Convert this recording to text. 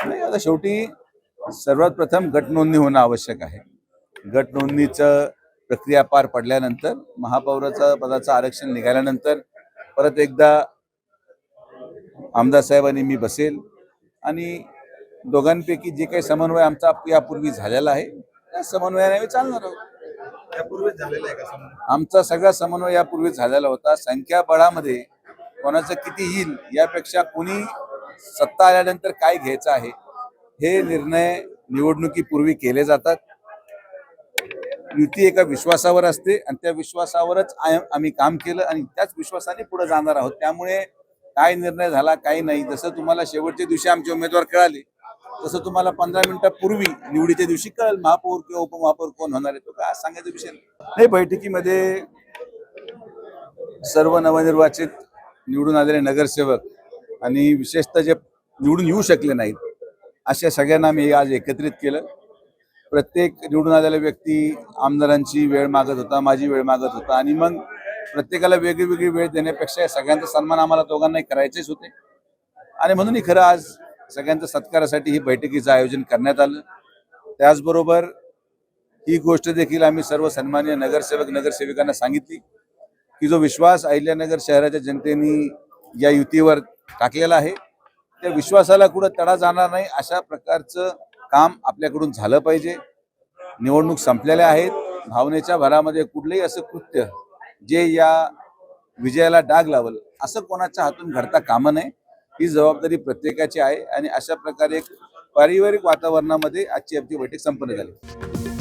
नाही, आता शेवटी सर्वात प्रथम गट नोंदणी होणं आवश्यक आहे. गट नोंदणीचं प्रक्रिया पार पडल्यानंतर महापौराचं पदाचं आरक्षण निघाल्यानंतर परत एकदा आमदार साहेबांनी मी बसेल आणि दोघांपैकी जे काही समन्वय आमचा यापूर्वी झालेला आहे त्या समन्वयाने आम्ही चालणार आहोत. यापूर्वीच झालेला आहे का समन्वय? आमचा सगळा समन्वय यापूर्वी झालेला होता. संख्याबळामध्ये कोणाचं किती येईल यापेक्षा कोणी सत्ता आल्यानंतर काय घ्यायचं आहे हे निर्णय निवडणुकीपूर्वी केले जातात. युती एका विश्वासावर असते आणि त्या विश्वासावरच आम्ही काम केलं आणि त्याच विश्वासाने पुढे जाणार आहोत. त्यामुळे काय निर्णय झाला काही नाही, जसं तुम्हाला शेवटच्या दिवशी आमचे उमेदवार कळाले तसं तुम्हाला 15 मिनिटापूर्वी निवडीच्या दिवशी कळेल महापौर किंवा उपमहापौर कोण होणार आहे. तो काय सांगायचा विषय नाही. बैठकीमध्ये सर्व नवनिर्वाचित निवडून आलेले नगरसेवक आणि विशेषतः जे निवडून येऊ शकले नाहीत अशा सगळ्यांना मी आज एकत्रित केलं. प्रत्येक निवडून आलेला व्यक्ती आमदारांची वेळ मागत होता, माझी वेळ मागत होता आणि मग प्रत्येकाला वेगळी वेगळी वेळ देण्यापेक्षा सगळ्यांचा सन्मान आम्हाला दोघांनाही करायचेच होते आणि म्हणून खरं आज सगळ्यांच्या सत्कारासाठी ही बैठकीचं आयोजन करण्यात आलं. त्याचबरोबर ही गोष्ट देखील आम्ही सर्व सन्माननीय नगरसेवक नगरसेविकांना सांगितली की जो विश्वास अहिल्यानगर शहराच्या जनतेने या युतीवर टाकलेला आहे त्या विश्वासाला कुठं तडा जाणार नाही अशा प्रकारचं काम आपल्याकडून झालं पाहिजे. निवडणूक संपलेल्या आहेत. भावनेच्या भरामध्ये कुठलंही असं कृत्य जे या विजयाला डाग लावल असं कोणाच्या हातून घडता कामा नये. ही जबाबदारी प्रत्येकाची आहे आणि अशा प्रकारे एक पारिवारिक वातावरणामध्ये आजची आमची बैठक संपन्न झाली.